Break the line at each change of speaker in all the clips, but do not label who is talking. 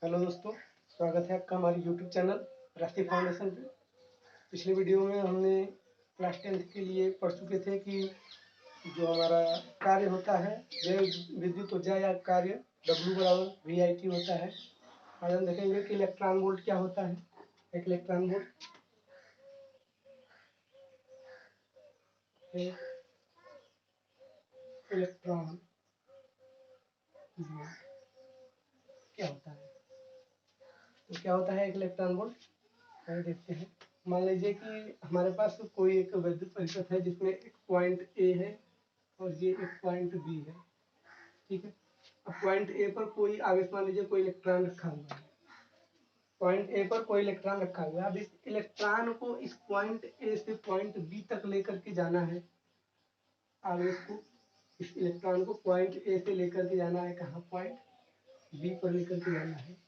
Hello दोस्तों, स्वागत है आपका हमारे यूट्यूब चैनल राष्ट्रीय फाउंडेशन पे। पिछले वीडियो में हमने क्लास 10th के लिए पढ़ चुके थे कि जो हमारा कार्य होता है विद्युत ऊर्जा या कार्य W बराबर VIT होता है। आज हम देखेंगे कि इलेक्ट्रॉन वोल्ट क्या होता है। एक इलेक्ट्रॉन वोल्ट इलेक्ट्रॉन क्या होता है। तो क्या होता है एक इलेक्ट्रॉन वोल्ट, आइए देखते हैं। मान लीजिए कि हमारे पास कोई एक विद्युत परिपथ है जिसमें एक पॉइंट ए है और ये एक पॉइंट बी है, ठीक है। अब पॉइंट ए पर कोई आवेश, मान लीजिए कोई इलेक्ट्रॉन रखा हुआ है। पॉइंट ए पर कोई इलेक्ट्रॉन रखा हुआ है। अब इस इलेक्ट्रॉन को इस पॉइंट ए से पॉइंट बी तक लेकर के जाना है। आवेश को, इस इलेक्ट्रॉन को पॉइंट ए से लेकर के जाना है, कहाँ, पॉइंट बी पर लेकर के जाना है।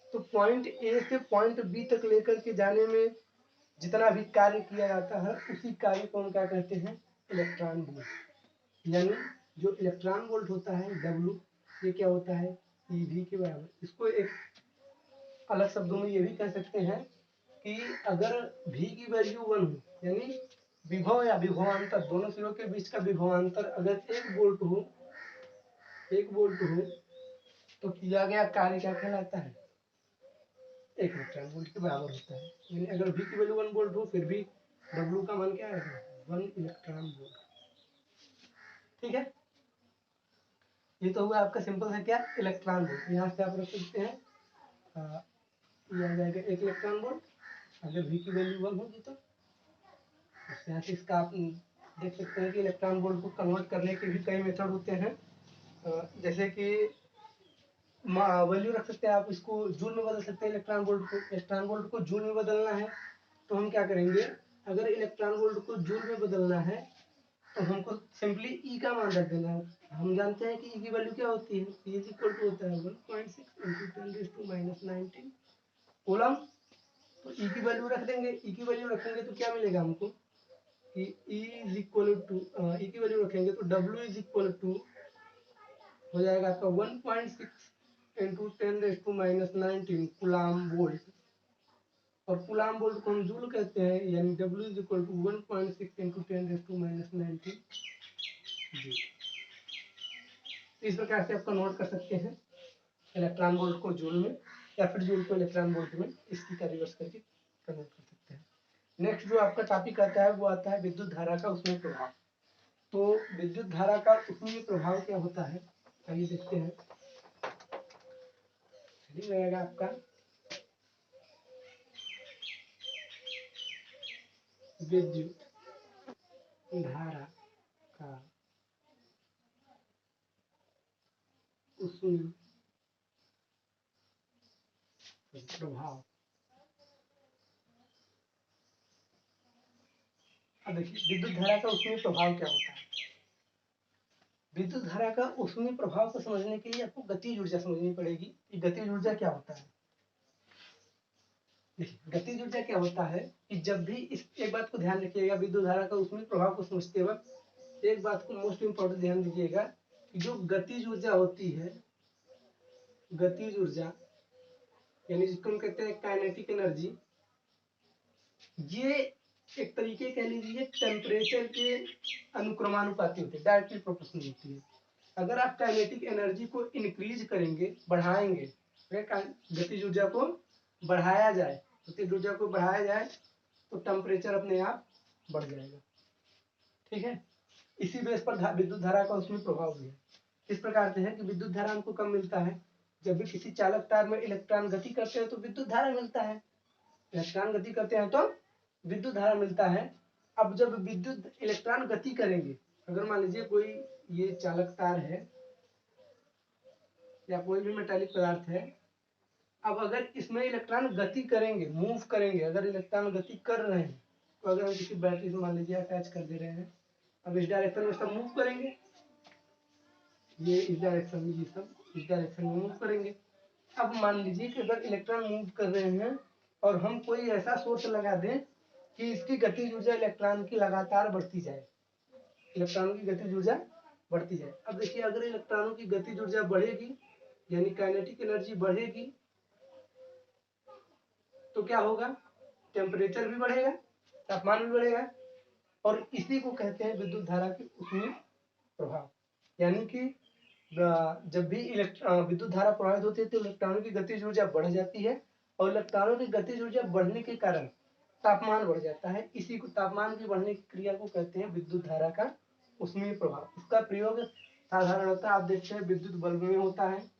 तो पॉइंट ए से पॉइंट बी तक लेकर के जाने में जितना भी कार्य किया जाता है उसी कार्य को हम क्या कहते हैं, इलेक्ट्रॉन वोल्ट। यानी जो इलेक्ट्रॉन वोल्ट होता है W, ये क्या होता है, EV के बराबर। इसको एक अलग शब्दों में ये भी कह सकते हैं कि अगर V की वैल्यू 1 हो, यानी विभव या विभवांतर, दोनों सिरों के बीच का विभवांतर अगर 1 वोल्ट हो, 1 वोल्ट हो, तो किया गया कार्य क्या कहलाता है, 1 इलेक्ट्रॉन वोल्ट के बराबर होता है। यानी अगर V की वैल्यू 1 वोल्ट हो फिर भी W का मान क्या आएगा, 1 इलेक्ट्रॉन वोल्ट, ठीक है। ये तो हुआ आपका सिंपल है क्या, इलेक्ट्रॉन वोल्ट। यहाँ से आप रख सकते हैं, ये आ जाएगा 1 इलेक्ट्रॉन वोल्ट अगर V की वैल्यू 1 होगी तो। यहाँ से इसका आप देख सकते हैं कि इलेक्ट्रॉन वोल्ट को कन्वर्ट करने के भी कई मेथड होते हैं। जैसे कि वैल्यू रख सकते हैं आप, इसको जूल में बदल सकते हैं। इलेक्ट्रॉन वोल्ट को, इलेक्ट्रॉन वोल्ट को जूल में बदलना है तो हम क्या करेंगे, अगर इलेक्ट्रॉन वोल्ट को जूल में बदलना है तो हमको सिंपली ई का मान रख देना है। हम जानते हैं कि ई की वैल्यू क्या होती है, ई इज इक्वल टू होता है 1.6 × 10⁻19 कूलम। तो ई की वैल्यू रख देंगे। ई की वैल्यू रखेंगे तो क्या मिलेगा हमको कि ई इज इक्वल टू, ई की वैल्यू रखेंगे तो W इज इक्वल टू हो जाएगा आपका 1.6 × 10⁻19 कूलम वोल्ट। और कूलम वोल्ट को हम जूल कहते हैं, यानी W is equal to 1.6 × 10⁻19 joule. इस प्रकार से आप कन्वर्ट कर सकते हैं इलेक्ट्रॉन वोल्ट को जूल में, या फिर जूल को इलेक्ट्रॉन वोल्ट में, इसकी का रिवर्स करके कन्वर्ट कर सकते हैं। नेक्स्ट जो आपका टॉपिक आता है वो आता है विद्युत धारा का उसमें प्रभाव। तो विद्युत धारा का उसमें प्रभाव क्या होता है, आइए देखते हैं। रहेगा आपका विद्युत धारा का उसमें प्रभाव। अब देखिए विद्युत धारा का उसमें प्रभाव क्या होता है। विद्युत धारा का उसमें प्रभाव को समझने के लिए आपको गतिज ऊर्जा समझनी पड़ेगी कि गतिज ऊर्जा क्या होता है। देखिए गतिज ऊर्जा क्या होता है कि जब भी इस एक बात को ध्यान रखिएगा, विद्युत धारा का उसमें प्रभाव को समझते वक्त एक बात को मोस्ट इंपॉर्टेंट ध्यान दीजिएगा कि जो गतिज ऊर्जा होती है, गतिज ऊर्जा यानी जिसको हम कहते हैं काइनेटिक एनर्जी, ये एक तरीके कह लीजिए टेम्परेचर के अनुक्रमानुपाती होती है, डायरेक्टली प्रोपोर्शनल होती है। अगर आप काइनेटिक एनर्जी को इंक्रीज करेंगे, बढ़ाएंगे, गतिज ऊर्जा को बढ़ाया जाए, गतिज ऊर्जा को बढ़ाया जाए तो टेम्परेचर अपने आप बढ़ जाएगा, ठीक है। इसी बेस पर विद्युत धारा का उसमें प्रभाव भी है। इस प्रकार से है कि विद्युत धारा हमको कब मिलता है, जब भी किसी चालक तार में इलेक्ट्रॉन गति करते हैं तो विद्युत धारा मिलता है। इलेक्ट्रॉन गति करते हैं तो विद्युत धारा मिलता है। अब जब विद्युत इलेक्ट्रॉन गति करेंगे, अगर मान लीजिए कोई ये चालक तार है या कोई भी मेटालिक पदार्थ है, अब अगर इसमें इलेक्ट्रॉन गति करेंगे, मूव करेंगे, अगर इलेक्ट्रॉन गति कर रहे हैं तो अगर हम किसी बैटरी से मान लीजिए अटैच कर दे रहे हैं, अब इस डायरेक्शन में सब मूव करेंगे, ये इस डायरेक्शन में, ये सब इस डायरेक्शन में मूव करेंगे। अब मान लीजिए कि अगर इलेक्ट्रॉन मूव कर रहे हैं और हम कोई ऐसा सोर्स लगा दें कि इसकी गतिज ऊर्जा इलेक्ट्रॉन की लगातार बढ़ती जाए, इलेक्ट्रॉनों की गतिज ऊर्जा बढ़ती जाए। अब देखिए अगर इलेक्ट्रॉनों की गतिज ऊर्जा बढ़ेगी यानी काइनेटिक एनर्जी बढ़ेगी, तो क्या होगा, टेम्परेचर भी बढ़ेगा, तापमान भी बढ़ेगा, और इसी को कहते हैं विद्युत धारा की ऊष्मीय प्रभाव। यानी कि जब भी विद्युत धारा प्रभावित होती है तो इलेक्ट्रॉनों की गतिज ऊर्जा बढ़ जाती है, और इलेक्ट्रॉनों की गतिज ऊर्जा बढ़ने के कारण तापमान बढ़ जाता है। इसी को, तापमान की बढ़ने की क्रिया को कहते हैं विद्युत धारा का ऊष्मीय प्रभाव। इसका प्रयोग साधारणतः आप देखते हैं विद्युत बल्ब में होता है,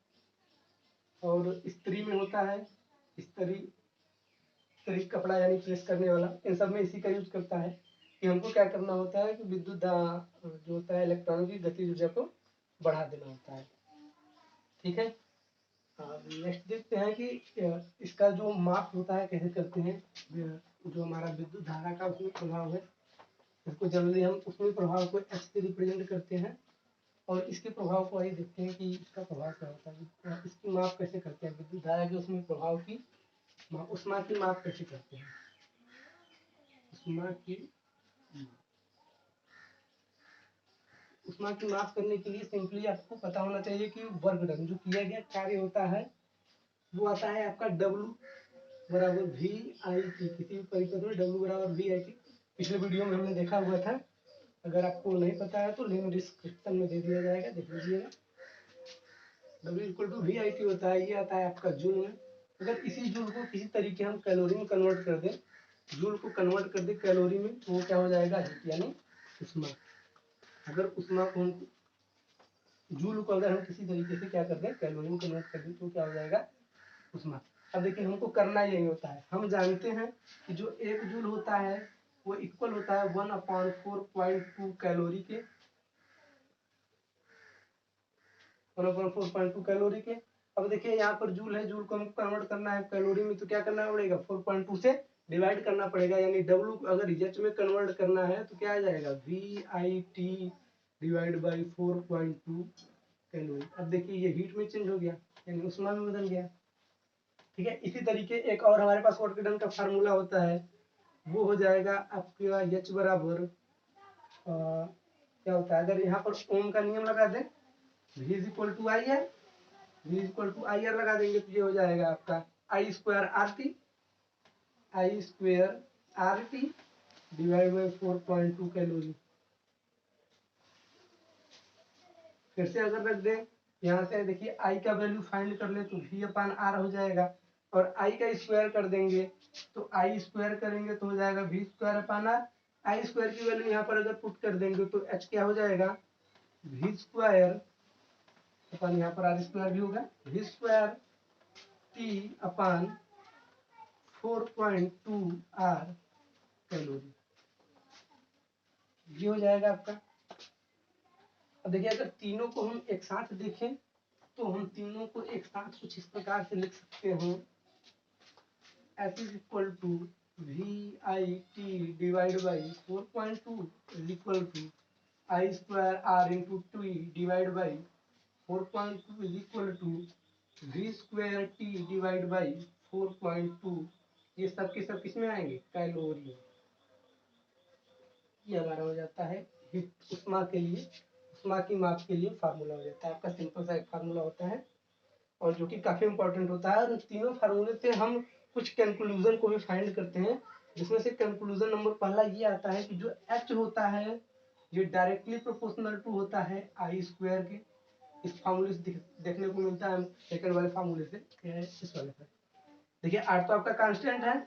और इस्त्री में होता है, इस्त्री कपड़ा यानी प्रेस करने वाला, इन सब में इसी का यूज करता है कि हमको क्या करना होता है कि विद्युत जो होता है इलेक्ट्रॉनों की गतिज ऊर्जा को बढ़ा देना होता है। ठीक है, नेक्स्ट देखते हैं कि इसका जो माप होता है कैसे करते हैं। जो हमारा विद्युत धारा का उसमें प्रभाव है, इसको जनरली हम उसमें प्रभाव को एच से रिप्रेजेंट करते हैं, और इसके प्रभाव को आइए देखते हैं कि इसका प्रभाव क्या होता है। इसकी माप कैसे करते हैं, विद्युत धारा के उसमें प्रभाव की उष्मा की माप कैसे करते हैं। उष्मा की माप करने के लिए सिंपली आपको पता होना चाहिए कि वर्क डन, जो किया गया कार्य होता है, वो आता है आपका W बराबर VIT। किसी भी परिपथ में W बराबर VIT पिछले वीडियो में हमने देखा हुआ था। अगर आपको नहीं पता है तो लिंक डिस्क्रिप्शन में दे दिया जाएगा, देख लीजिएगा। W इक्वल टू VIT होता है, ये आता है आपका जूल में। अगर इसी जूल को किसी तरीके हम कैलोरी में कन्वर्ट कर दें, जूल को कन्वर्ट कर दे कैलोरी में, तो वो क्या हो जाएगा, हीट यानी उष्मा। अगर उष्मा को हम, जूल को अगर हम किसी तरीके से क्या कर दें, कैलोरी में कन्वर्ट कर दें, तो क्या हो जाएगा, उष्मा। अब देखिए हमको करना यही होता है, हम जानते हैं कि जो 1 जूल होता है वो इक्वल होता है 1/4.2 कैलोरी के, 1/4.2 कैलोरी के। अब देखिए यहाँ पर जूल है, जूल को हमको कन्वर्ट करना है कैलोरी में, तो क्या करना पड़ेगा, 4.2 से डिवाइड करना पड़ेगा। यानी W अगर एच में कन्वर्ट करना है तो क्या आ जाएगा, VIT डिवाइड बाई 4.2 कैलोरी। अब देखिए ये हीट में चेंज हो गया, यानी उष्मा में बदल गया। ठीक है, इसी तरीके एक और हमारे पास वर्क डन का फार्मूला होता है, वो हो जाएगा आपका H बराबर क्या होता है, अगर यहाँ पर ओम का नियम लगा दें, V is equal to I R, V is equal to I R लगा देंगे तो ये हो जाएगा आपका I square R T divide by 4.2 calorie. फिर से अगर रख दें, यहाँ से देखिए I का वैल्यू फाइंड कर ले तो V/R हो जाएगा, और I का स्क्वायर कर देंगे तो I स्क्वायर करेंगे तो हो जाएगा V²/R। I स्क्वायर की वैल्यू यहाँ पर अगर पुट कर देंगे तो H क्या हो जाएगा, V² अपन, यहाँ पर R स्क्वायर भी होगा, V² T/4.2R कैलोरी, ये हो जाएगा आपका। अब देखिए अगर तीनों को हम एक साथ देखें तो हम तीनों को एक साथ कुछ इस प्रकार से लिख सकते हैं, H is equal to VIT divide by 4.2 is equal to I²R into T divide by 4.2 is equal to V²T divide by 4.2। ये सब के सब किस में आएंगे, कैलोरी। ये हमारा हो जाता है उष्मा के लिए, उष्मा की माप के लिए फार्मूला हो जाता है आपका। सिंपल सा एक फार्मूला होता है, और जो कि काफी इंपॉर्टेंट होता है। और तीनों फार्मूले से हम कुछ कंक्लूजन को भी फाइंड करते हैं, जिसमें से कंक्लूजन नंबर पहला ये आता है कि जो H होता है ये डायरेक्टली प्रोपोर्शनल टू होता है I² के। इस फार्मूले से देखने को मिलता है सेकंड वाले फार्मूले से, इस वाले से। देखिए R तो आपका कांस्टेंट है,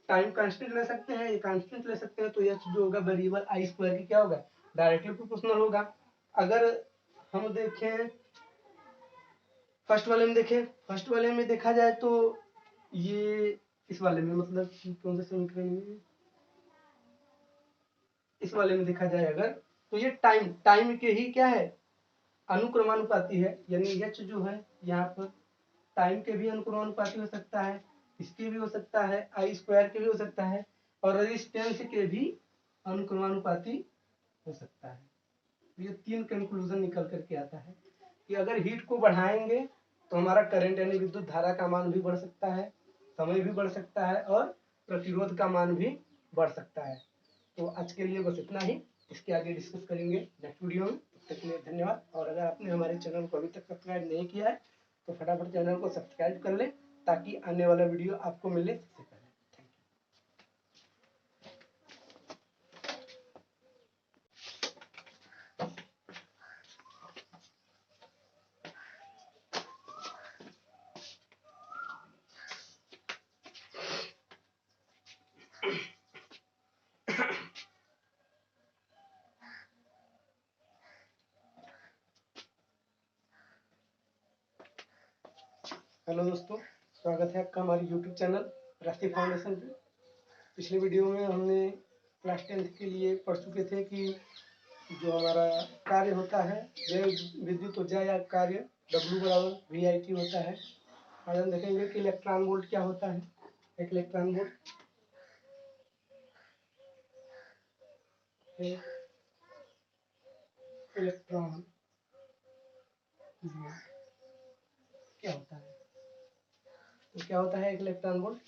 टाइम कांस्टेंट ले सकते हैं, ये कांस्टेंट ले सकते हैं, तो H जो होगा वेरिएबल I² की क्या होगा, डायरेक्टली प्रोपोर्शनल होगा। अगर हम देखें फर्स्ट वाले में, देखें फर्स्ट वाले में देखा जाए तो ये इस वाले में, मतलब कौन से समीकरण में, इस वाले में देखा जाए अगर, तो ये टाइम के ही क्या है, अनुक्रमानुपाती है। यानी H जो है यहाँ पर टाइम के भी अनुक्रमानुपाती हो सकता है, इसके भी हो सकता है, I² के भी हो सकता है, और रेजिस्टेंस के भी अनुक्रमानुपाती हो सकता है। ये तीन कंक्लूजन निकल करके आता है कि अगर हीट को बढ़ाएंगे तो हमारा करंट यानी विद्युत धारा का मान भी बढ़ सकता है, समय भी बढ़ सकता है, और प्रतिरोध का मान भी बढ़ सकता है। तो आज के लिए बस इतना ही, इसके आगे डिस्कस करेंगे नेक्स्ट वीडियो में। तब तक के लिए धन्यवाद। और अगर आपने हमारे चैनल को अभी तक सब्सक्राइब नहीं किया है तो फटाफट चैनल को सब्सक्राइब कर ले, ताकि आने वाला वीडियो आपको मिले सबसे पहले। हेलो दोस्तों, स्वागत है आपका हमारे YouTube चैनल राष्ट्रीय फाउंडेशन पे। पिछले वीडियो में हमने क्लास 10th के लिए पढ़ चुके थे कि जो हमारा कार्य होता है व्यय विद्युत ऊर्जा या कार्य W बराबर VIT होता है। आज हम देखेंगे कि इलेक्ट्रॉन वोल्ट क्या होता है। एक इलेक्ट्रॉन वोल्ट इलेक्ट्रॉन वोल्ट क्या होता है। तो क्या होता है एक इलेक्ट्रॉन वोल्ट,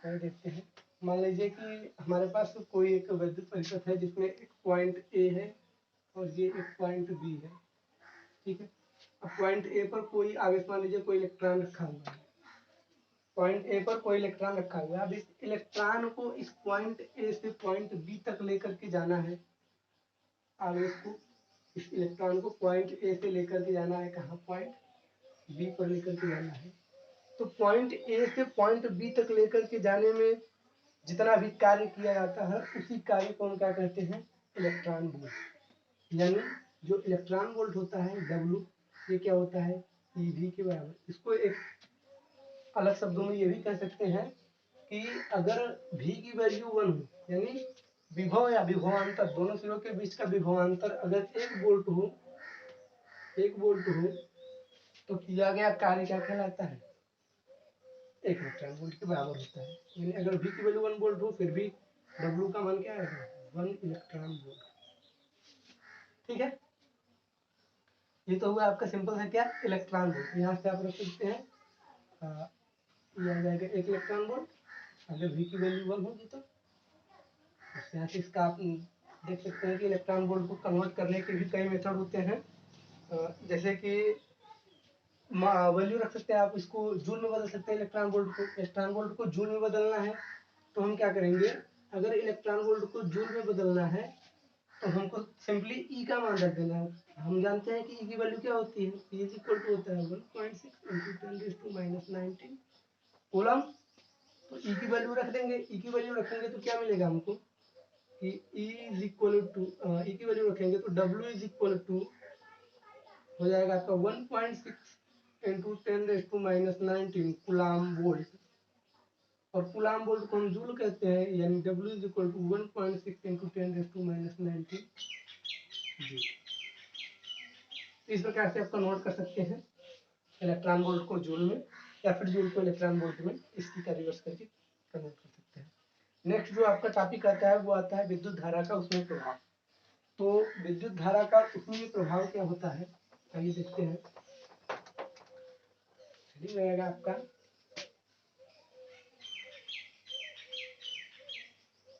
आइए देखते हैं। मान लीजिए कि हमारे पास कोई एक विद्युत परिपथ है जिसमें एक पॉइंट A है और ये एक पॉइंट B है, ठीक है। अब पॉइंट A पर कोई आवेश, मान लीजिए कोई इलेक्ट्रॉन रखा हुआ है। पॉइंट A पर कोई इलेक्ट्रॉन रखा हुआ है। अब इस इलेक्ट्रॉन को इस पॉइंट A से पॉइंट B तक लेकर के जाना है। आवेश को, इस इलेक्ट्रॉन को पॉइंट A से लेकर के जाना है, कहाँ, पॉइंट B पर लेकर के जाना है। तो पॉइंट A से पॉइंट B तक लेकर के जाने में जितना भी कार्य किया जाता है उसी कार्य को हम क्या कहते हैं, इलेक्ट्रॉन वोल्ट। यानी जो इलेक्ट्रॉन वोल्ट होता है W, ये क्या होता है, EV के बराबर। इसको एक अलग शब्दों में ये भी कह सकते हैं कि अगर V की वैल्यू 1 हो, यानी विभव या विभवांतर, दोनों सिरों के बीच का विभवांतर अगर 1 वोल्ट हो, 1 वोल्ट हो, तो किया गया कार्य क्या कहलाता है, 1 इलेक्ट्रॉन वोल्ट के बराबर होता है। यानी अगर V की वैल्यू 1 वोल्ट हो फिर भी W का मान क्या आएगा, 1 इलेक्ट्रॉन वोल्ट, ठीक है। ये तो हुआ आपका सिंपल है क्या, इलेक्ट्रॉन वोल्ट। यहाँ से आप रख सकते हैं ये आ जाएगा 1 इलेक्ट्रॉन वोल्ट। अगर V की वैल्यू 1 होगी तो यहाँ से इसका आप देख सकते हैं कि इलेक्ट्रॉन वोल्ट को कन्वर्ट करने के भी कई मेथड होते हैं। जैसे कि वैल्यू रख सकते हैं आप, इसको जूल में बदल सकते हैं। इलेक्ट्रॉन वोल्ट को, इलेक्ट्रॉन वोल्ट को जूल में बदलना है तो हम क्या करेंगे, अगर इलेक्ट्रॉन वोल्ट को जूल में बदलना है तो हमको सिंपली E का मान रख देना है। हम जानते हैं कि E की वैल्यू क्या होती है, E इज इक्वल टू होता है 1.6 × 10⁻⁹ कूलम। तो E की वैल्यू रख देंगे। E की वैल्यू रखेंगे तो क्या मिलेगा हमको कि E is equal to, E की वैल्यू रखेंगे तो W इज इक्वल टू हो जाएगा आपका 1.6 × 10⁻⁹ कूलम वोल्ट। और कूलम वोल्ट को हम जूल कहते हैं, यानी W is equal to 1.6 × 10⁻⁹ joule. इस प्रकार से आप कन्वर्ट कर सकते हैं इलेक्ट्रॉन वोल्ट को जूल में, या फिर जूल को इलेक्ट्रॉन वोल्ट में, इसकी का रिवर्स करके कन्वर्ट कर सकते हैं। नेक्स्ट जो आपका टॉपिक आता है वो आता है विद्युत धारा का उसमें प्रभाव। तो विद्युत धारा का उसमें प्रभाव क्या होता है, आइए देखते हैं। रहेगा आपका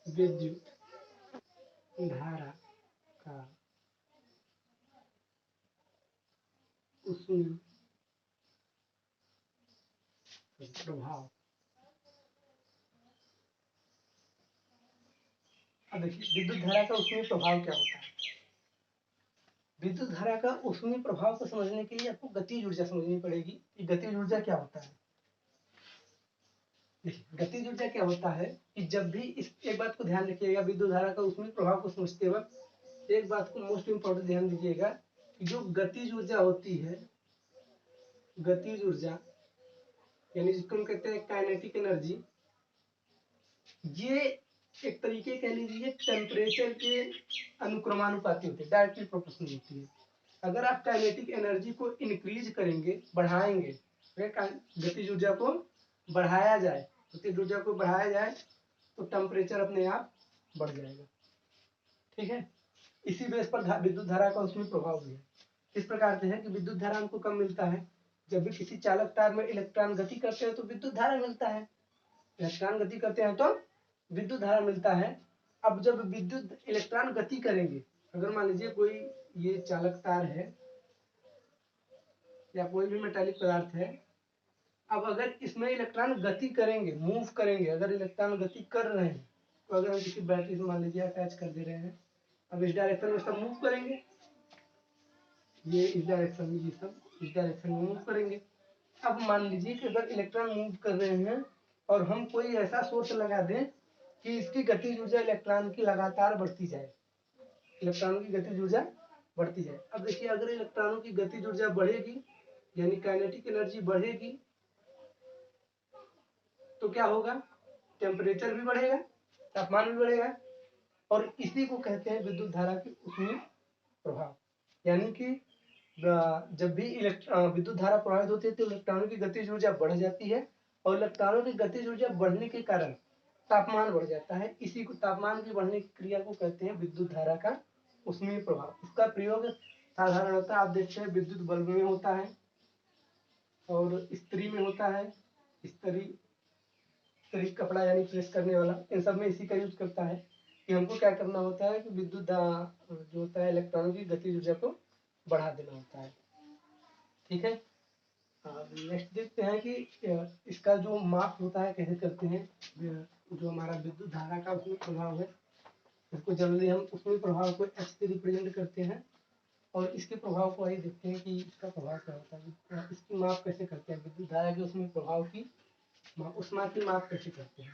विद्युत धारा का उसमें प्रभाव। अब देखिए विद्युत धारा का उसमें प्रभाव क्या होता है। विद्युत धारा का उसमें प्रभाव को समझने के लिए आपको गतिज ऊर्जा समझनी पड़ेगी कि गतिज ऊर्जा क्या होता है। देखिए गतिज ऊर्जा क्या होता है कि जब भी इस एक बात को ध्यान रखिएगा, विद्युत धारा का उसमें प्रभाव को समझते वक्त एक बात को मोस्ट इंपॉर्टेंट ध्यान दीजिएगा कि जो गतिज ऊर्जा होती है, गतिज ऊर्जा यानी जिसको हम कहते हैं काइनेटिक एनर्जी, ये एक तरीके कह लीजिए टेम्परेचर के अनुक्रमानुपाती होती है, डायरेक्टली प्रोपोर्शनल होती है। अगर आप काइनेटिक एनर्जी को इंक्रीज करेंगे, बढ़ाएंगे, गतिज ऊर्जा को बढ़ाया जाए, गतिज ऊर्जा को बढ़ाया जाए तो टेम्परेचर अपने आप बढ़ जाएगा, ठीक है। इसी बेस पर विद्युत धारा का उसमें प्रभाव भी है। इस प्रकार से है कि विद्युत धारा हमको कब मिलता है, जब भी किसी चालक तार में इलेक्ट्रॉन गति करते हैं तो विद्युत धारा मिलता है। इलेक्ट्रॉन गति करते हैं तो विद्युत धारा मिलता है। अब जब विद्युत इलेक्ट्रॉन गति करेंगे, अगर मान लीजिए कोई ये चालक तार है या कोई भी मेटालिक पदार्थ है, अब अगर इसमें इलेक्ट्रॉन गति करेंगे, मूव करेंगे, अगर इलेक्ट्रॉन गति कर रहे हैं तो अगर हम किसी बैटरी से मान लीजिए अटैच कर दे रहे हैं, अब इस डायरेक्शन में सब मूव करेंगे, ये इस डायरेक्शन में, ये सब इस डायरेक्शन में मूव करेंगे। अब मान लीजिए कि अगर इलेक्ट्रॉन मूव कर रहे हैं और हम कोई ऐसा सोर्स लगा दें कि इसकी गतिज ऊर्जा इलेक्ट्रॉन की लगातार बढ़ती जाए, इलेक्ट्रॉनों की गतिज ऊर्जा बढ़ती जाए। अब देखिए अगर इलेक्ट्रॉनों की गतिज ऊर्जा बढ़ेगी यानी काइनेटिक एनर्जी बढ़ेगी तो क्या होगा, टेम्परेचर भी बढ़ेगा, तापमान भी बढ़ेगा, और इसी को कहते हैं विद्युत धारा की ऊष्मीय प्रभाव। यानी कि जब भी विद्युत धारा प्रभावित होती है तो इलेक्ट्रॉनों की गतिज ऊर्जा बढ़ जाती है और इलेक्ट्रॉनों की गतिज ऊर्जा बढ़ने के कारण तापमान बढ़ जाता है। इसी को, तापमान की बढ़ने की क्रिया को कहते हैं विद्युत धारा का ऊष्मीय प्रभाव। इसका प्रयोग साधारणतः आप देखते हैं विद्युत बल्ब में होता है और इस्त्री में होता है, इस्त्री कपड़ा यानी प्रेस करने वाला, इन सब में इसी का यूज करता है कि हमको क्या करना होता है कि विद्युत जो होता है इलेक्ट्रॉनों की गतिज ऊर्जा को बढ़ा देना होता है। ठीक है, नेक्स्ट देखते हैं कि इसका जो माप होता है कैसे करते हैं। जो हमारा विद्युत धारा का उसमें प्रभाव है, इसको जनरली हम उसमें प्रभाव को एच से रिप्रेजेंट करते हैं और इसके प्रभाव को आइए देखते हैं कि इसका प्रभाव क्या होता है। इसकी माप कैसे करते हैं, विद्युत धारा के उसमें प्रभाव की उष्मा की माप कैसे करते हैं।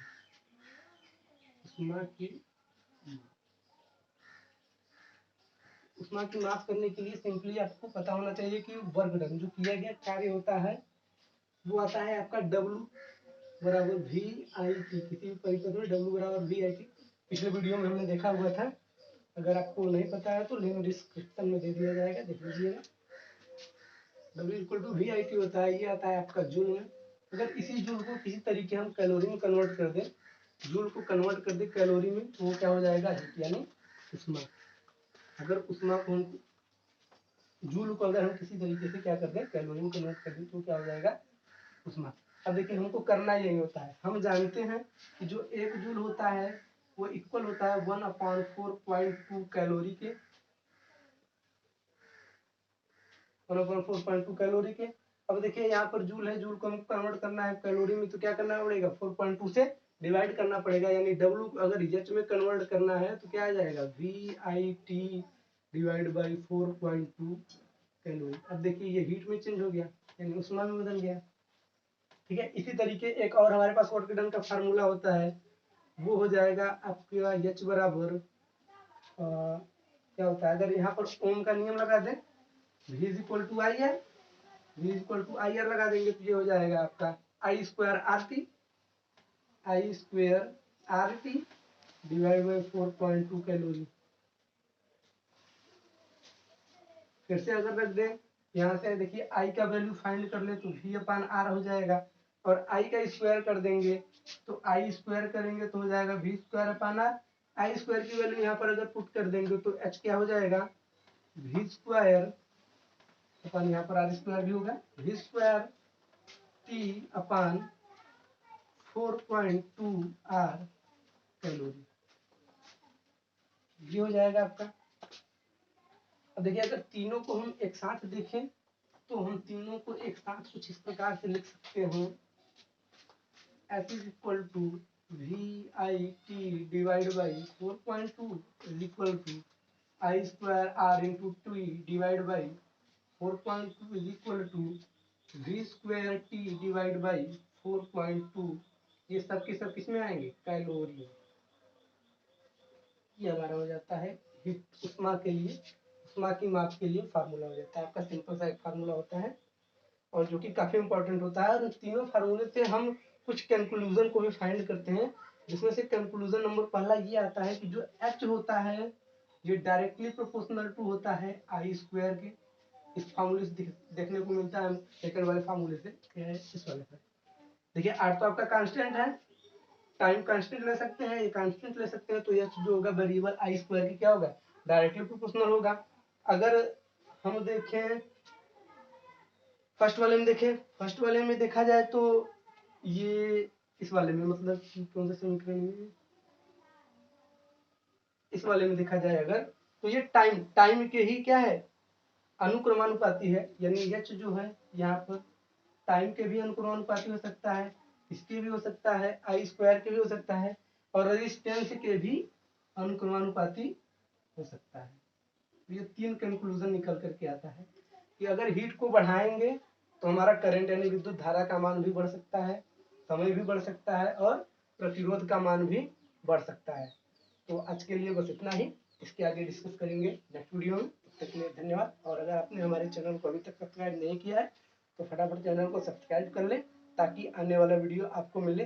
उष्मा की माप करने के लिए सिंपली आपको पता होना चाहिए कि वर्क डन, जो किया गया कार्य होता है वो आता है आपका W बराबर वी आई टी। किसी भी परिपथ में W बराबर वी आई टी पिछले वीडियो में हमने देखा हुआ था, अगर आपको नहीं पता है तो लिंक डिस्क्रिप्शन में दे दिया जाएगा, देख लीजिएगा। W equal to V I T होता है, ये आता है आपका जूल में। अगर इसी जूल को किसी तरीके हम कैलोरी में कन्वर्ट कर दें, जूल को कन्वर्ट कर दे कैलोरी में, तो वो क्या हो जाएगा, हीट यानी उष्मा। अगर उष्मा को जूल को अगर हम किसी तरीके से क्या कर दें, कैलोरी में कन्वर्ट कर दें तो क्या हो जाएगा, उष्मा। अब देखिए हमको करना यही होता है, हम जानते हैं कि जो एक जूल होता है वो इक्वल होता है 1/4.2 कैलोरी के, 1/4.2 कैलोरी के। अब देखिए यहाँ पर जूल है, जूल को हमको कन्वर्ट करना है कैलोरी में, तो क्या करना पड़ेगा, 4.2 से डिवाइड करना पड़ेगा, यानी W अगर एच में कन्वर्ट करना है तो क्या आ जाएगा, VIT डिवाइड बाई 4.2 कैलोरी। अब देखिए ये हीट में चेंज हो गया यानी उष्मा में बदल गया। ठीक है, इसी तरीके एक और हमारे पास वर्क डन का फार्मूला होता है, वो हो जाएगा आपका H बराबर क्या होता है, अगर यहाँ पर ओम का नियम लगा दें, V is equal to I R, V is equal to I R लगा देंगे तो ये हो जाएगा आपका I square R T divide by 4.2 calorie. फिर से अगर रख दें, यहाँ से देखिए आई का वैल्यू फाइंड कर ले तो V अपान आर हो जाएगा, और आई का स्क्वायर कर देंगे तो आई स्क्वायर करेंगे तो हो जाएगा V square upon R. I square की वैल्यू यहाँ पर अगर पुट कर देंगे तो H क्या हो जाएगा, V स्क्वायर अपान यहाँ पर आर स्क्वायर भी होगा, V square T upon 4.2 R calorie, ये हो जाएगा आपका। अब देखिए अगर तीनों को हम एक साथ देखें तो हम तीनों को एक साथ कुछ इस प्रकार से लिख सकते हैं, F is equal to VIT divide by 4.2 is equal to I square R into T divide by 4.2 is equal to V square T divide by 4.2। ये सब के सब किस में आएंगे, कैलोरी। ये हमारा हो जाता है उष्मा के लिए, उष्मा की माप के लिए फार्मूला हो जाता है आपका, सिंपल सा एक फार्मूला होता है और जो कि काफी इंपॉर्टेंट होता है। और इन तीनों फार्मूले से हम कुछ कंक्लूजन को भी फाइंड करते हैं, जिसमें से कंक्लूजन नंबर पहला ये आता है कि जो H होता है ये डायरेक्टली प्रोपोर्शनल टू होता है आई स्क्वायर के। इस फार्मूले से देखने को मिलता है सेकंड वाले फार्मूले से, इस वाले पर देखिए आर तो आपका कांस्टेंट है, टाइम कांस्टेंट ले सकते हैं, ये कांस्टेंट ले सकते हैं, तो यह जो होगा वेरिएबल आई स्क्वायर की क्या होगा, डायरेक्टली प्रोपोर्शनल होगा। अगर हम देखें फर्स्ट वाले में, देखें फर्स्ट वाले में देखा जाए तो ये इस वाले में, मतलब कौन से समीकरण में, इस वाले में देखा जाए अगर तो ये टाइम के ही क्या है, अनुक्रमानुपाती है, यानी H जो है यहाँ पर टाइम के भी अनुक्रमानुपाती हो सकता है, इसके भी हो सकता है, आई स्क्वायर के भी हो सकता है, और रेजिस्टेंस के भी अनुक्रमानुपाती हो सकता है। ये 3 कंक्लूजन निकल करके आता है कि अगर हीट को बढ़ाएंगे तो हमारा करंट यानी विद्युत धारा का मान भी बढ़ सकता है, समय भी बढ़ सकता है, और प्रतिरोध का मान भी बढ़ सकता है। तो आज के लिए बस इतना ही, इसके आगे डिस्कस करेंगे नेक्स्ट वीडियो में। तब तक के लिए धन्यवाद। और अगर आपने हमारे चैनल को अभी तक सब्सक्राइब नहीं किया है तो फटाफट चैनल को सब्सक्राइब कर लें ताकि आने वाला वीडियो आपको मिले।